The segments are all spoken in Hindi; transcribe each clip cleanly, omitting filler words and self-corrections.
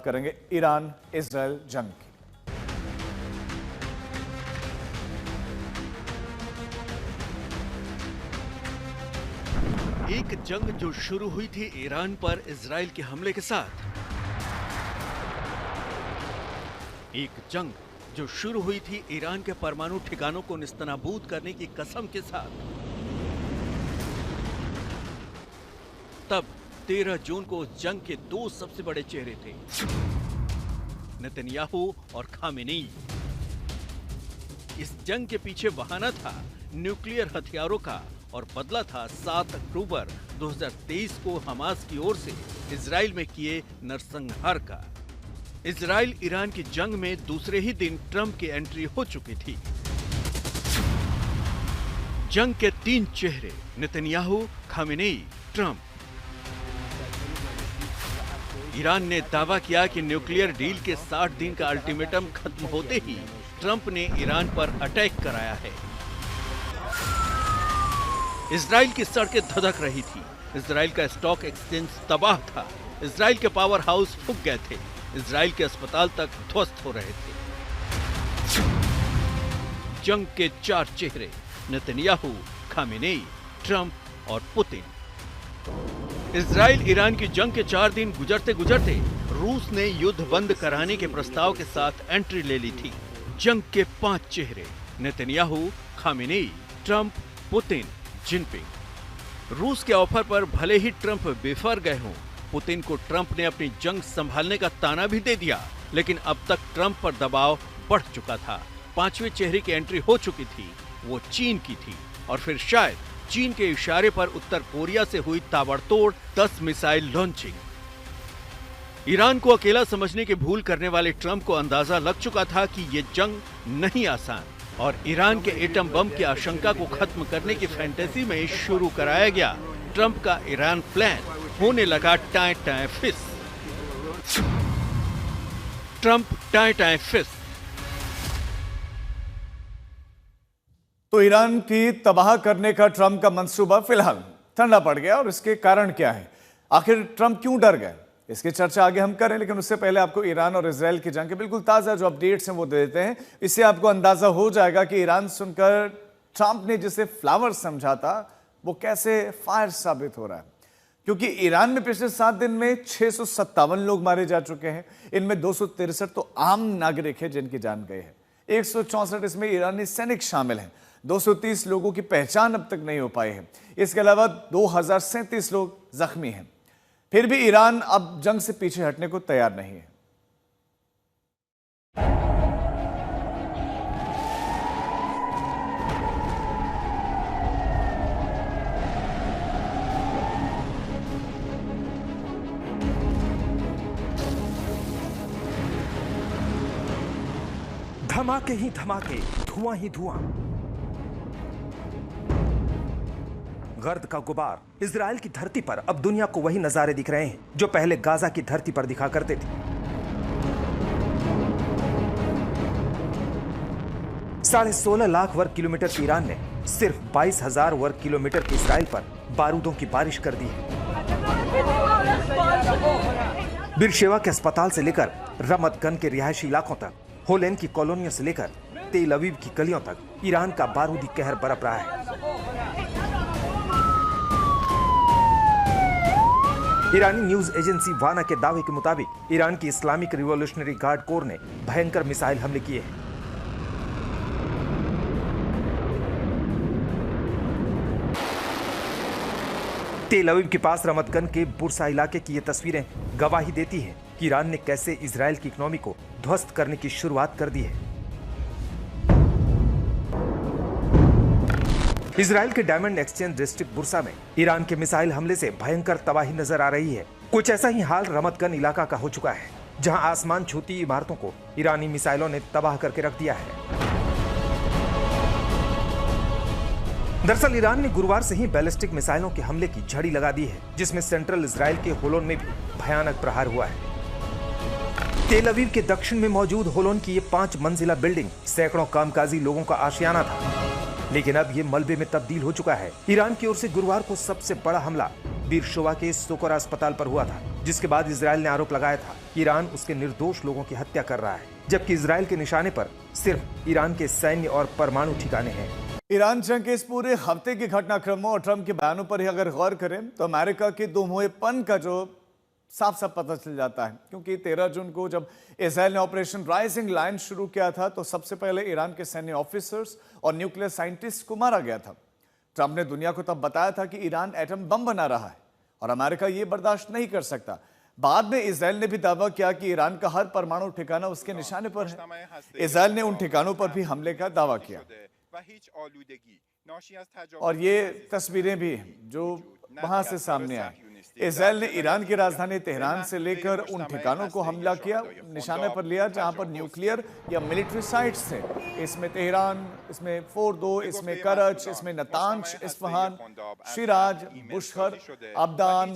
करेंगे ईरान इजराइल जंग की। एक जंग जो शुरू हुई थी ईरान पर इजराइल के हमले के साथ, एक जंग जो शुरू हुई थी ईरान के परमाणु ठिकानों को निस्तनाबूद करने की कसम के साथ। तब 13 जून को उस जंग के दो सबसे बड़े चेहरे थे, नेतन्याहू और खामेनेई। इस जंग के पीछे बहाना था न्यूक्लियर हथियारों का और बदला था 7 अक्टूबर 2023 को हमास की ओर से इजराइल में किए नरसंहार का। इजराइल ईरान की जंग में दूसरे ही दिन ट्रंप की एंट्री हो चुकी थी। जंग के 3 चेहरे नेतन्याहू, खामेनेई, ट्रंप। ईरान ने दावा किया कि न्यूक्लियर डील के 60 दिन का अल्टीमेटम खत्म होते ही ट्रंप ने ईरान पर अटैक कराया है। इजराइल की सड़कें धधक रही थी, इजराइल का स्टॉक एक्सचेंज तबाह था, इजराइल के पावर हाउस फूक गए थे, इजराइल के अस्पताल तक ध्वस्त हो रहे थे। जंग के 4 चेहरे नेतन्याहू, खामेनेई, ट्रंप और पुतिन। इजराइल ईरान की जंग के 4 दिन गुजरते गुजरते रूस ने युद्ध बंद कराने के प्रस्ताव के साथ एंट्री ले ली थी। जंग के 5 चेहरे Netanyahu, Khamenei, Trump, Putin, Jinping. रूस के ऑफर पर भले ही ट्रंप बेफर गए हों, पुतिन को ट्रंप ने अपनी जंग संभालने का ताना भी दे दिया, लेकिन अब तक ट्रंप पर दबाव बढ़ चुका था। 5वें चेहरे की एंट्री हो चुकी थी, वो चीन की थी, और फिर शायद चीन के इशारे पर उत्तर कोरिया से हुई ताबड़तोड़ 10 मिसाइल लॉन्चिंग। ईरान को अकेला समझने की भूल करने वाले ट्रंप को अंदाजा लग चुका था कि ये जंग नहीं आसान, और ईरान के एटम बम की आशंका को खत्म करने की फैंटेसी में शुरू कराया गया ट्रंप का ईरान प्लान होने लगा टाएं टाएं फिस। ट्रंप टाएं टाएं फिस। तो ईरान की तबाह करने का ट्रंप का मंसूबा फिलहाल ठंडा पड़ गया, और इसके कारण क्या है? आखिर ट्रंप क्यों डर गए? इसकी चर्चा आगे हम करें, लेकिन उससे पहले आपको ईरान और इजराइल की जंग के बिल्कुल ताजा जो अपडेट्स हैं वो दे देते हैं। इससे आपको अंदाजा हो जाएगा कि ईरान सुनकर ट्रंप ने जिसे फ्लावर समझा था वो कैसे फायर साबित हो रहा है। क्योंकि ईरान में पिछले 7 दिन में 657 लोग मारे जा चुके हैं। इनमें 263 तो आम नागरिक हैं जिनकी जान गई है। 164 इसमें ईरानी सैनिक शामिल हैं। 230 लोगों की पहचान अब तक नहीं हो पाई है। इसके अलावा 2037 लोग जख्मी हैं। फिर भी ईरान अब जंग से पीछे हटने को तैयार नहीं है। धमाके ही धमाके, धुआं ही धुआं, गर्द का गुबार। इजराइल की धरती पर अब दुनिया को वही नजारे दिख रहे हैं जो पहले गाजा की धरती पर दिखा करते थे। 16.5 लाख वर्ग किलोमीटर की ईरान ने सिर्फ 22,000 वर्ग किलोमीटर के इजराइल पर बारूदों की बारिश कर दी है। बीरशेवा के अस्पताल से लेकर रमत गन के रिहायशी इलाकों तक, होलेन की कॉलोनियों से लेकर तेल अवीव की गलियों तक ईरान का बारूदी कहर बरप रहा है। ईरानी न्यूज एजेंसी वाना के दावे के मुताबिक ईरान की इस्लामिक रिवॉल्यूशनरी गार्ड कोर ने भयंकर मिसाइल हमले किए हैं। तेल अवीव के पास रमतगन के बुरसा इलाके की ये तस्वीरें गवाही देती हैं कि ईरान ने कैसे इजराइल की इकोनॉमी को ध्वस्त करने की शुरुआत कर दी है। इजराइल के डायमंड एक्सचेंज डिस्ट्रिक्ट बुरसा में ईरान के मिसाइल हमले से भयंकर तबाही नजर आ रही है। कुछ ऐसा ही हाल रमतगन इलाका का हो चुका है, जहां आसमान छूती इमारतों को ईरानी मिसाइलों ने तबाह करके रख दिया है। दरअसल ईरान ने गुरुवार से ही बैलिस्टिक मिसाइलों के हमले की झड़ी लगा दी है, जिसमें सेंट्रल इजराइल के होलोन में भी भयानक प्रहार हुआ है। तेल अवीव के दक्षिण में मौजूद होलोन की ये 5 मंजिला बिल्डिंग सैकड़ों कामकाजी लोगों का आशियाना था। लेकिन अब ये मलबे में तब्दील हो चुका है। ईरान की ओर से गुरुवार को सबसे बड़ा हमला बीरशोवा के सोकोरा अस्पताल पर हुआ था, जिसके बाद इजराइल ने आरोप लगाया था कि ईरान उसके निर्दोष लोगों की हत्या कर रहा है, जबकि इजराइल के निशाने पर सिर्फ ईरान के सैन्य और परमाणु ठिकाने हैं। ईरान जंग के इस पूरे हफ्ते के घटनाक्रमों और ट्रंप के बयानों पर ही अगर गौर करें तो अमेरिका के दोमुहेपन का जो साफ साफ पता चल जाता है, क्योंकि 13 जून को जब इजराइल ने ऑपरेशन राइजिंग लाइन शुरू किया था तो सबसे पहले ईरान के सैन्य ऑफिसर्स और न्यूक्लियर साइंटिस्ट को मारा गया था। ट्रंप ने दुनिया को तब बताया था कि ईरान एटम बम बना रहा है और अमेरिका ये बर्दाश्त नहीं कर सकता। बाद में इजराइल ने भी दावा किया कि ईरान का हर परमाणु ठिकाना उसके निशाने पर है। इजराइल ने उन ठिकानों पर भी हमले का दावा किया और ये तस्वीरें भी जो वहां से सामने आई। इजराइल ने ईरान की राजधानी तेहरान से लेकर उन ठिकानों को हमला किया, निशाने पर लिया जहां पर न्यूक्लियर या मिलिट्री साइट्स थे। इसमें तेहरान, इसमें फोर्दो, इसमें करच, इसमें Natanz, Isfahan, Shiraz, Bushehr, Abadan,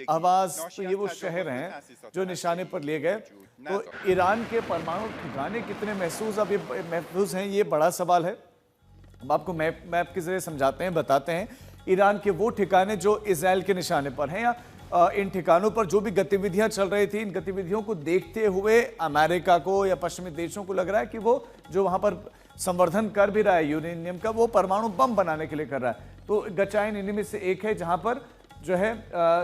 Ahvaz, तो ये वो शहर हैं जो निशाने पर लिए गए। तो ईरान के परमाणु ठिकाने कितने महफूज हैं, ये बड़ा सवाल है। हम आपको मैप के जरिए समझाते हैं, बताते हैं। ईरान के वो ठिकाने जो इजराइल के निशाने पर हैं या इन ठिकानों पर जो भी गतिविधियां चल रही थी, इन गतिविधियों को देखते हुए अमेरिका को या पश्चिमी देशों को लग रहा है कि वो जो वहां पर संवर्धन कर भी रहा है यूरेनियम का, वो परमाणु बम बनाने के लिए कर रहा है। तो गचाइन इन्हीं में से एक है जहां पर जो है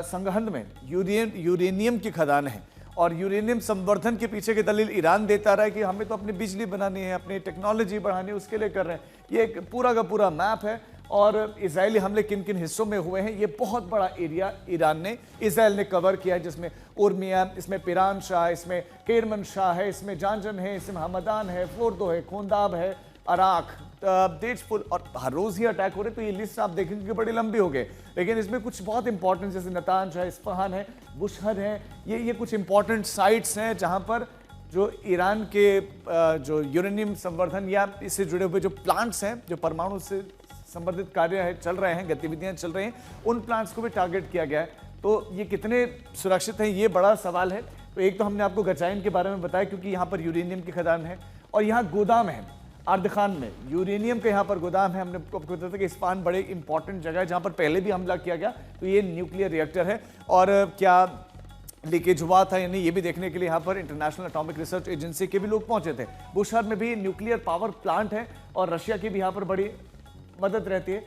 संगहंद में यूरेनियम की खदान है और यूरेनियम संवर्धन के पीछे की दलील ईरान देता रहा है कि हमें तो अपनी बिजली बनानी है, अपनी टेक्नोलॉजी बढ़ानी है, उसके लिए कर रहे हैं। ये एक पूरा का पूरा मैप है और इजरायली हमले किन किन हिस्सों में हुए हैं, ये बहुत बड़ा एरिया इजराइल ने कवर किया है, जिसमें उर्मिया, इसमें पिरान शाह, इसमें केरमन शाह है, इसमें जानजन है, इसमें हमदान है, फोर्दो है, खोंदाब है, अराक, तेजपुर, और हर रोज ही अटैक हो रहे। तो ये लिस्ट आप देखेंगे कि बड़ी लंबी हो गई, लेकिन इसमें कुछ बहुत इंपॉर्टेंट जैसे नतांज है, इस्फहान है, बुशहर है, ये कुछ इंपॉर्टेंट साइट्स हैं जहां पर जो ईरान के जो यूरेनियम संवर्धन या इससे जुड़े हुए जो प्लांट्स हैं, जो परमाणु से संबंधित कार्य है चल रहे हैं, गतिविधियां चल रही हैं, उन प्लांट्स को भी टारगेट किया गया है। तो ये कितने सुरक्षित हैं, ये बड़ा सवाल है। तो एक तो हमने आपको गचाइन के बारे में बताया क्योंकि यहाँ पर यूरेनियम की खदान है और यहाँ गोदाम है अर्दखान में, यूरेनियम का यहाँ पर गोदाम है। हमने आपको बताया था कि इस्फहान बड़े इंपॉर्टेंट जगह है जहाँ पर पहले भी हमला किया गया। तो ये न्यूक्लियर रिएक्टर है और क्या लीकेज हुआ था यानी ये भी देखने के लिए यहाँ पर इंटरनेशनल एटॉमिक रिसर्च एजेंसी के भी लोग पहुंचे थे। बुशहर में भी न्यूक्लियर पावर प्लांट है और रशिया की भी यहाँ पर बड़ी मदद रहती है।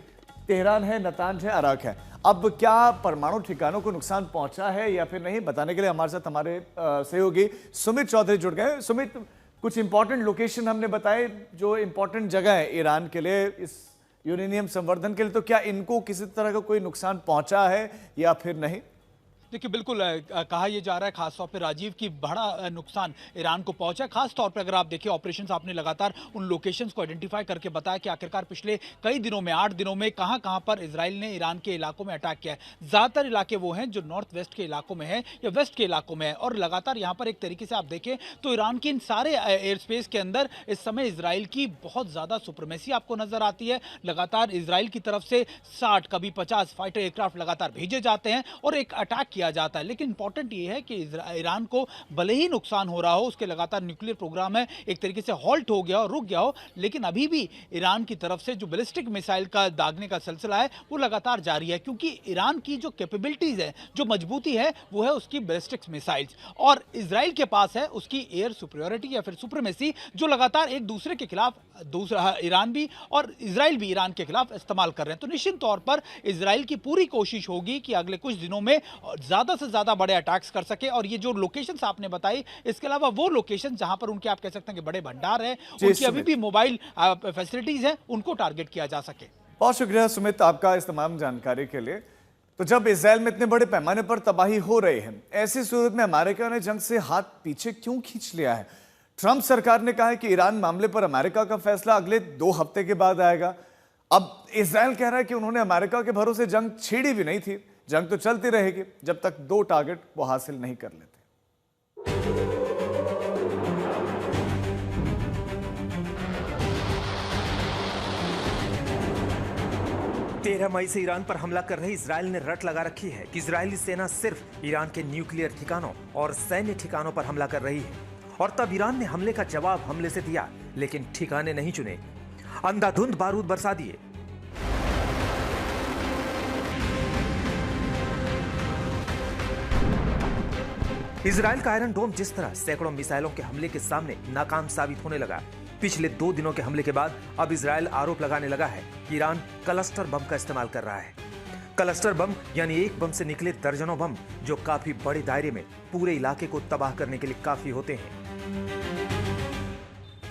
तेहरान है, नतांज है, अराक है। अब क्या परमाणु ठिकानों को नुकसान पहुंचा है या फिर नहीं, बताने के लिए हमारे साथ हमारे सहयोगी सुमित चौधरी जुड़ गए। सुमित, कुछ इंपॉर्टेंट लोकेशन हमने बताए जो इंपॉर्टेंट जगह है ईरान के लिए इस यूरेनियम संवर्धन के लिए, तो क्या इनको किसी तरह का कोई नुकसान पहुंचा है या फिर नहीं? देखिए बिल्कुल कहा यह जा रहा है खासतौर पे राजीव की बड़ा नुकसान ईरान को पहुंचा है। खासतौर पे अगर आप देखिए ऑपरेशंस आपने लगातार उन लोकेशंस को आइडेंटिफाई करके बताया कि आखिरकार पिछले कई दिनों में 8 दिनों में कहां पर इजराइल ने ईरान के इलाकों में अटैक किया है। ज़्यादातर इलाके वो हैं जो नॉर्थ वेस्ट के इलाकों में है या वेस्ट के इलाकों में है और लगातार यहाँ पर एक तरीके से आप देखें तो ईरान के इन सारे एयर स्पेस के अंदर इस समय इजराइल की बहुत ज़्यादा सुप्रीमेसी आपको नजर आती है। लगातार इजराइल की तरफ से 60 कभी 50 फाइटर एयरक्राफ्ट लगातार भेजे जाते हैं और एक अटैक किया जाता है। लेकिन इंपॉर्टेंट ये है कि ईरान को भले ही नुकसान हो रहा हो, उसके लगातार न्यूक्लियर प्रोग्राम है एक तरीके से हॉल्ट हो गया हो, रुक गया हो, लेकिन अभी भी ईरान की तरफ से जो बैलिस्टिक मिसाइल का दागने का सिलसिला है वो लगातार जारी है, क्योंकि ईरान की जो कैपेबिलिटीज है, जो मजबूती है, वो है उसकी बैलिस्टिक मिसाइल्स और इजराइल के पास है उसकी एयर सुपीरियरिटी या फिर सुप्रीमेसी, जो लगातार एक दूसरे के खिलाफ दूसरा ईरान भी और इजराइल भी ईरान के खिलाफ इस्तेमाल कर रहे हैं। तो निश्चित तौर पर इजराइल की पूरी कोशिश होगी कि अगले कुछ दिनों में ज्यादा से ज्यादा बड़े अटैक्स कर सके और ये जो लोकेशंस आपने बताई, इसके अलावा वो लोकेशन जहां पर उनके आप कह सकते हैं कि बड़े भंडार है, उनकी अभी भी मोबाइल फैसिलिटीज है, उनको टारगेट किया जा सके। बहुत शुक्रिया सुमित आपका इस तमाम जानकारी के लिए। तो जब इजराइल में इतने बड़े पैमाने पर तबाही हो रही है, ऐसी सूरत में अमेरिका ने जंग से हाथ पीछे क्यों खींच लिया है? ट्रंप सरकार ने कहा है कि ईरान मामले पर अमेरिका का फैसला अगले 2 हफ्ते के बाद आएगा। अब इजराइल कह रहा है कि उन्होंने अमेरिका के भरोसे जंग छेड़ी भी नहीं थी, जंग तो चलती रहेगी जब तक 2 टारगेट वो हासिल नहीं कर लेते। 13 मई से ईरान पर हमला कर रही इजराइल ने रट लगा रखी है कि इजरायली सेना सिर्फ ईरान के न्यूक्लियर ठिकानों और सैन्य ठिकानों पर हमला कर रही है और तब ईरान ने हमले का जवाब हमले से दिया, लेकिन ठिकाने नहीं चुने। अंधाधुंध बारूद बरसा दिए, इजराइल का आयरन डोम जिस तरह सैकड़ों मिसाइलों के हमले के सामने नाकाम साबित होने लगा, पिछले 2 दिनों के हमले के बाद अब इजराइल आरोप लगाने लगा है कि ईरान क्लस्टर बम का इस्तेमाल कर रहा है। क्लस्टर बम यानी एक बम से निकले दर्जनों बम जो काफी बड़े दायरे में पूरे इलाके को तबाह करने के लिए काफी होते हैं।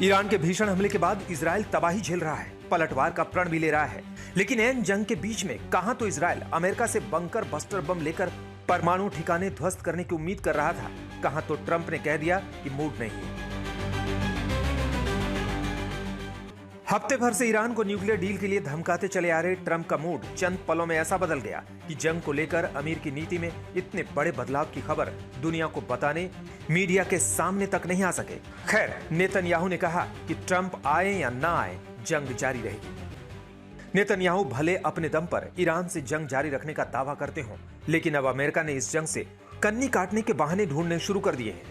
ईरान के भीषण हमले के बाद इजराइल तबाही झेल रहा है, पलटवार का प्रण भी ले रहा है, लेकिन ऐन जंग के बीच में कहां तो इजराइल अमेरिका से बंकर बस्टर बम लेकर परमाणु ठिकाने ध्वस्त करने की उम्मीद कर रहा था, कहां तो ट्रंप ने कह दिया कि मूड नहीं है। हफ्ते भर से ईरान को न्यूक्लियर डील के लिए धमकाते चले आ रहे ट्रंप का मूड चंद पलों में ऐसा बदल गया कि जंग को लेकर अमीर की नीति में इतने बड़े बदलाव की खबर दुनिया को बताने मीडिया के सामने तक नहीं आ सके। खैर, नेतन्याहू ने कहा कि ट्रंप आए या ना आए, जंग जारी रहेगी। नेतन्याहू भले अपने दम पर ईरान से जंग जारी रखने का दावा करते हों, लेकिन अब अमेरिका ने इस जंग से कन्नी काटने के बहाने ढूंढने शुरू कर दिए हैं।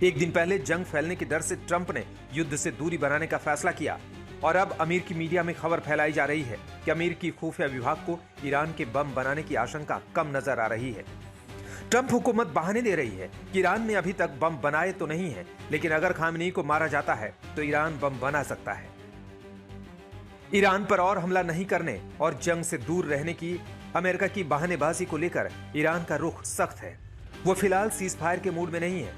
एक दिन पहले जंग फैलने के डर से ट्रंप ने युद्ध से दूरी बनाने का फैसला किया और अब अमीर की मीडिया में खबर फैलाई जा रही है कि अमीर की खुफिया विभाग को ईरान के बम बनाने की आशंका कम नजर आ रही है। ट्रंप हुकूमत बहाने दे रही है कि ईरान ने अभी तक बम बनाए तो नहीं है, लेकिन अगर खामनेई को मारा जाता है तो ईरान बम बना सकता है। ईरान पर और हमला नहीं करने और जंग से दूर रहने की अमेरिका की बहानेबाजी को लेकर ईरान का रुख सख्त है। वो फिलहाल सीज फायर के मूड में नहीं है।